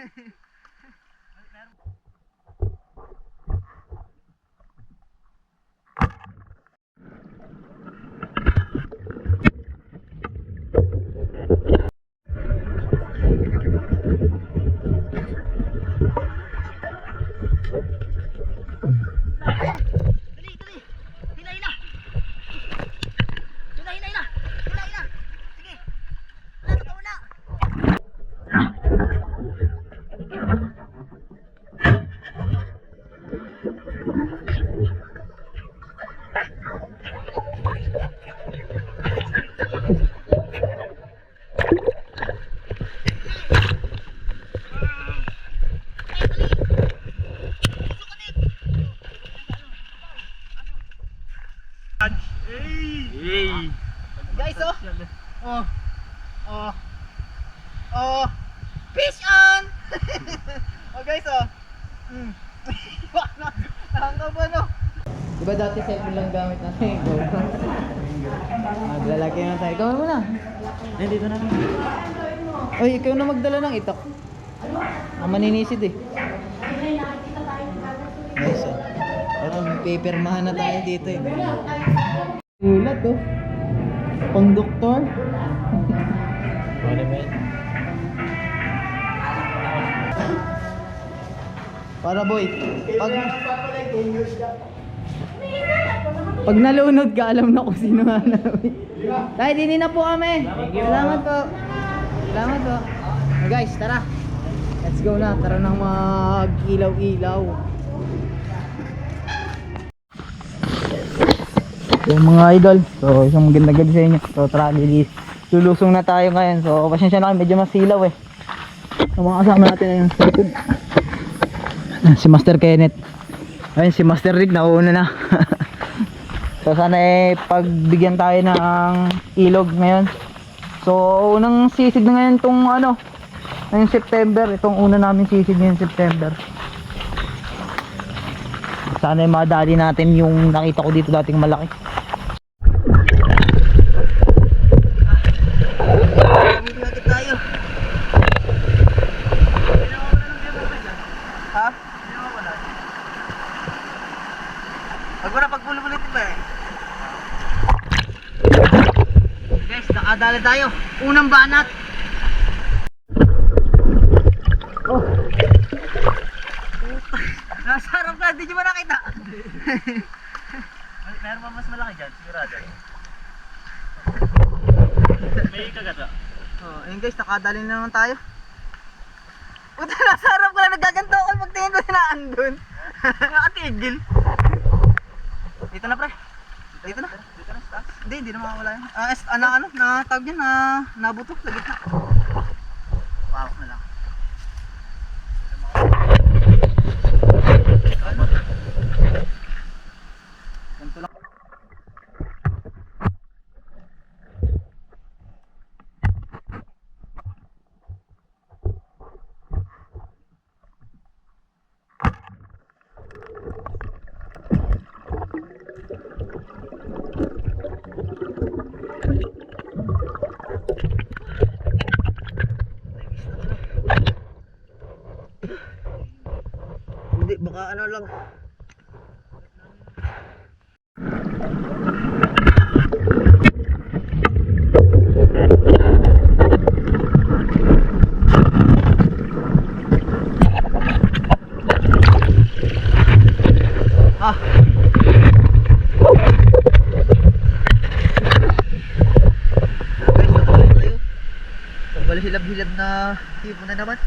Guys, fish on. Guys, nakakaba no. Diba dati cellphone lang gamit natin yung GoPro? Maglalagay na tayo. Gawin mo na. Dito na. Ay, ikaw na magdala ng itak. Maninisid eh. Guys, parang pipirmahan na tayo dito eh. Ulat oh. Pang doktor. Para boy, pag nalunod ka, alam na kung sino nga namin. Dahil dini na po kami. Salamat po. Salamat po. Guys, tara. Let's go na. Tara nang mag-ilaw-ilaw. Yung mga idol, so isang magandang gabi sa inyo. So tara, lulusong na tayo ngayon. So pasensya na kayo, medyo masilaw eh. So mga kasama natin na yung si Master Kenneth. Ayun, si Master Rick nauuna na. So sana pagbigyan tayo ng ilog ngayon. So unang sisid na ngayon itong ngayong September. Itong una namin sisid ngayon September. Sana madali natin yung nakita ko dito dating malaki. Nakadali tayo. Unang banat. Oh. Nasarap ka. Hindi nyo ba nakita? Meron pa mas malaki dyan. Sigurado. May kagata. Oh, ayun guys. Nakadali na naman tayo. Puta, nasarap ka lang. Nagaganto ako pagtingin ko na andun. Nakatigil. Dito na pre. Dito na. Hindi na makawala yun. Natawag yan, nabuto sa gitna. Pawak na lang. Ganito lang. Hindi, baka lang. Hilab-hilab na tipo na naman.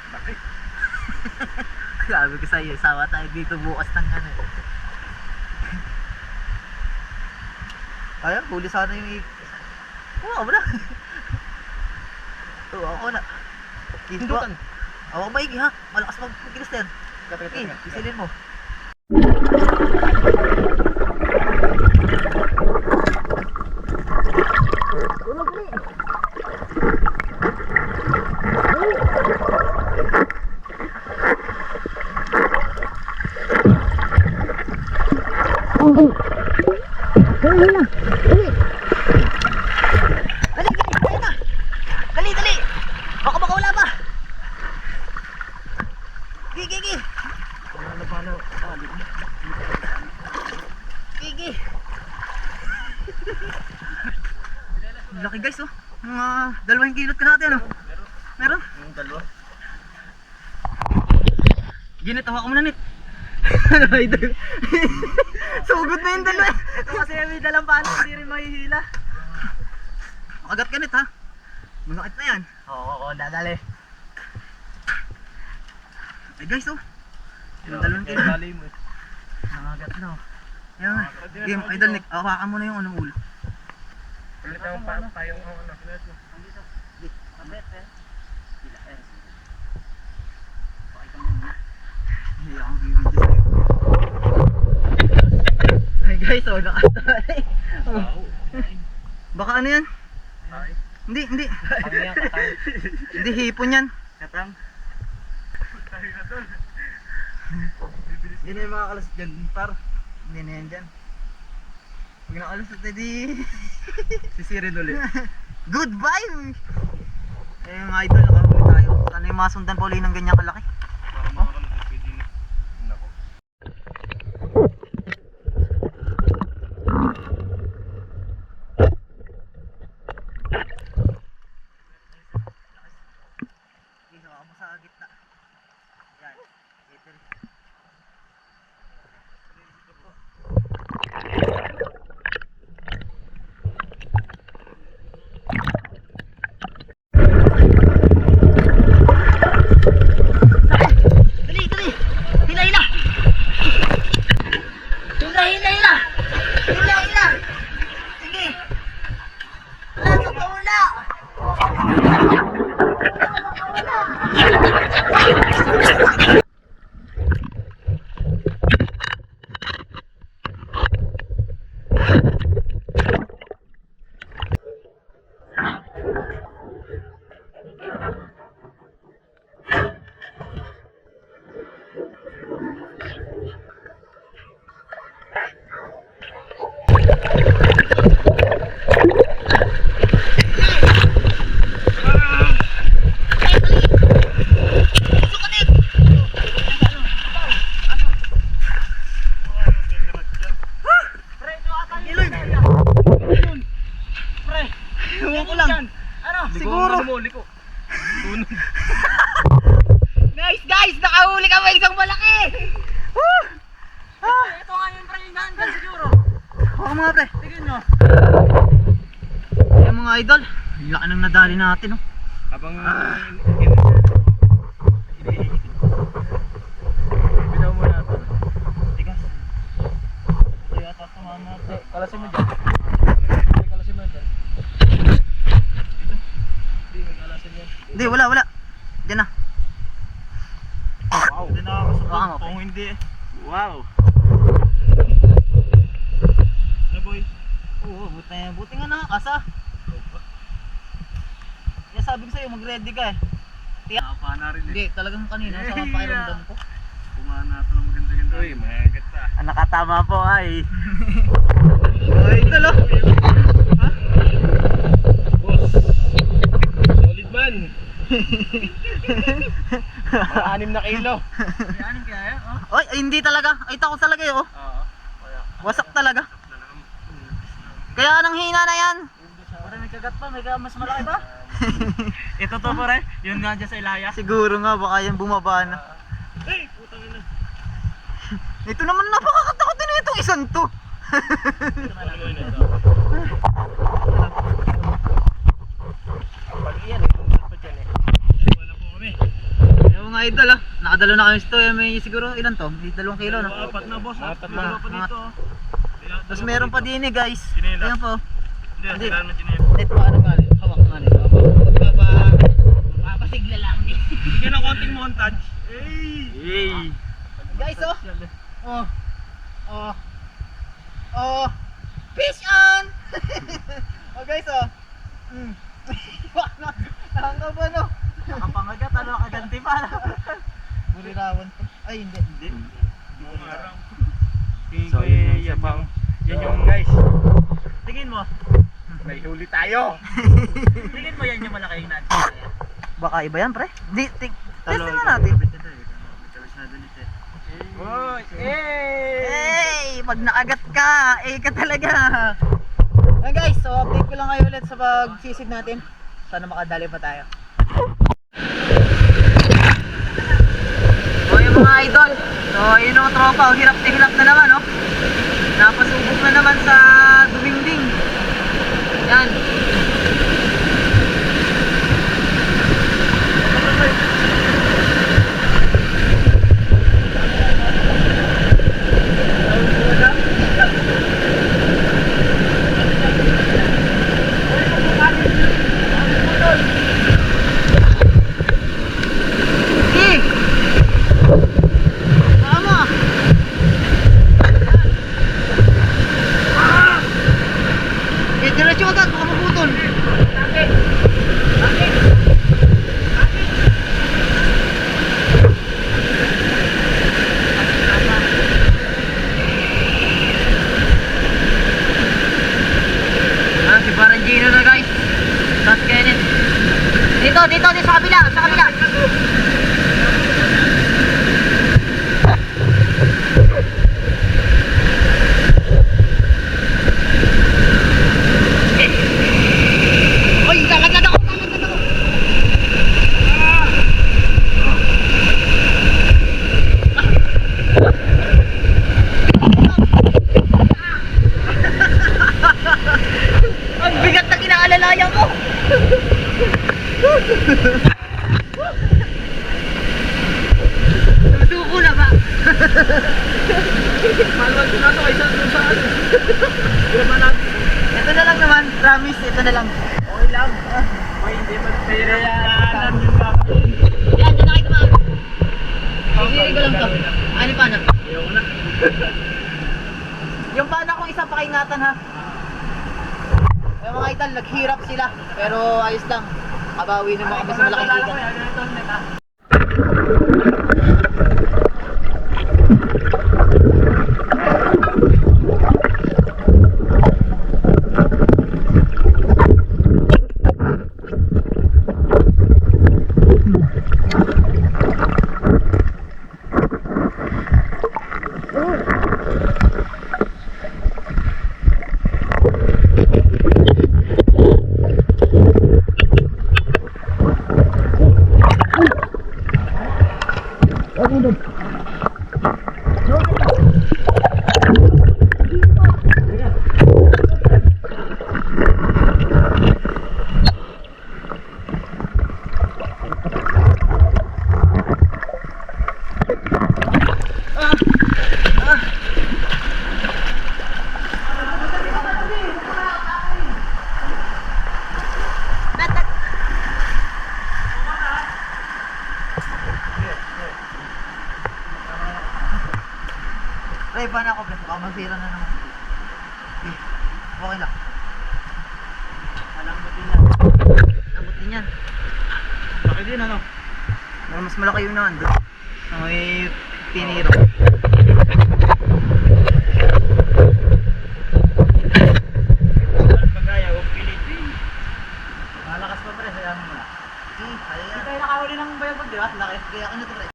Bakit? Sabi ko sa'yo, sawa tayo dito bukas ng Kaya, huli sana yung ako na. Ako na. Hindutan. Ako maigi ha. Malakas mag-kilos yan. Isilin mo. Dali na. Dali. Sige. Laki guys oh. Mga 2 kilot ka natin ano. Meron? Yung dalawa. Ginit, hawa ko muna nit. Ano idol? Sugod na yung dalawa. Ito kasi may dalang paano, hindi rin mahihila. Makagat ka nit ha. Manakit na yan. Oo, dadali. Ay guys oh. Yung 2 kilot. Dali mo. Makagat na oh. Yan. Game idol Nick. Hawakan mo na yung ulo. Ulit ang payong ano. Mabet eh. Hindi akong bibidyo sa'yo. Ay guys, oh, nakatay. Oh. Baka ano yan? Hindi. Hindi hipon yan. Katang. Hindi na yung mga kalas dyan, par. Hindi na yan dyan. Pag nakalusot na di... Sisirin ulit. Goodbye! Eh mga idol, nakahuli tayo. Sana yung masundan pa uli ng ganyan kalaki. Para makakalas ng pwede na. Nako. Hindi, hawakan mo sa gitna. Yan. Ito rin. Dali! Hila! Sige! Pasok ka muna! Ewan ko lang. Ano? Siguro. Liko. Tunod. Nice guys! Nakahuli kami isang malaki! Woo! Ito nga yun, pre. Nandun siguro. Baka mga pre. Tignan nyo. Yung mga idol. Ang laki ng nadali natin oh. Habang binaw mo na ito. Tigas. Ito yata tumama ito. Kalasin mo dyan. Kalasin mo dyan. Hindi, may kalasin yan. Hindi, wala. Diyan na. Wow. Hindi nakakasukot. Baka nga, Kung hindi. Wow. Na boy. Oo, buti nga nakakasa. Kaya sabi ko sa'yo, mag-ready ka eh. Nakapana rin eh. Hindi, talagang kanina sa pakiramdam ko. Pumana ito ng maganda-ganda. Uy, mayagat ka. Nakatama po ay. Ay, ito lo. Ha? Boss. Solid man. Mga 6 na kilo. May 6 kaya yan? Oh? Oy, ay, hindi talaga. Ay, tako talaga eh oh. Oo. Wasak talaga. Kaya nang hina na yan. Parang may kagat pa, may mas malaki ba? Ito to pare, yun nga dyan sa Ilaya. Siguro nga, baka yan bumaba na. Hey, putang ina. Ito naman napakakatakot din itong isang to. Pag iyan eh, kung pa dyan eh. Wala po kami. Yung mga idol ah, nakadalo na kami ito. May siguro ilan to? May 2 kilo no? Apat na boss, Apat may dalawa pa na. dito. Tapos meron pa din eh guys. Ginela. Ayan po. Hindi, sila naman ginela. Net paano nga rin? Hawak nga rin. Papasigla lang din. Bigyan ng konting montage. Hey! Guys oh. Oh. Fish on! Oh guys oh. Tangka ba no? Nakapangagat, ano kaganti pa? Bulirawan to. Ay hindi. So yun yan yung guys. Tingin mo. May huli tayo. Tingin mo yan yung malaking nan. Baka iba yan pre. Testing nga natin. Boy! Hey! Pag nakagat ka, ka talaga. Ayan guys, so update ko lang kayo ulit sa pagsisid natin. Sana makadali pa tayo. So yung mga idol, so yun ang tropa, hirap na hirap na naman, no? Napasubok na naman sa dumingding. Yan. Diretso agad, baka maputol. Si Barangino na guys. Tapos Kenneth. Dito sa kabila, sa kabila. Suko na ba? Maluwag ko na ito, isa doon sa ano. Grabe natin. Ito na lang naman, promise, ito na lang. Okay lang. May hindi man pera yan. Yun lang. Yan, dyan na kayo kumakas. Sisiri ko lang to. Ano pa na? Ayaw na. Yung pana kong isa pakaingatan ha. Yung mga idol, naghirap sila. Pero ayos lang. Kabawi naman kami sa malaking liga. Ay, paano ako, Blas? Baka masira na naman. Okay lang. Malambutin yan. Lambot din yan. Laki din ano? Mas malaki yung naman doon. May tiniro. Pagkaya, huwag pilit. Malakas pa pre, sayang mo na. Hindi tayo nakahuli ng bayabag, di ba? Laki. Kaya ano to, pre?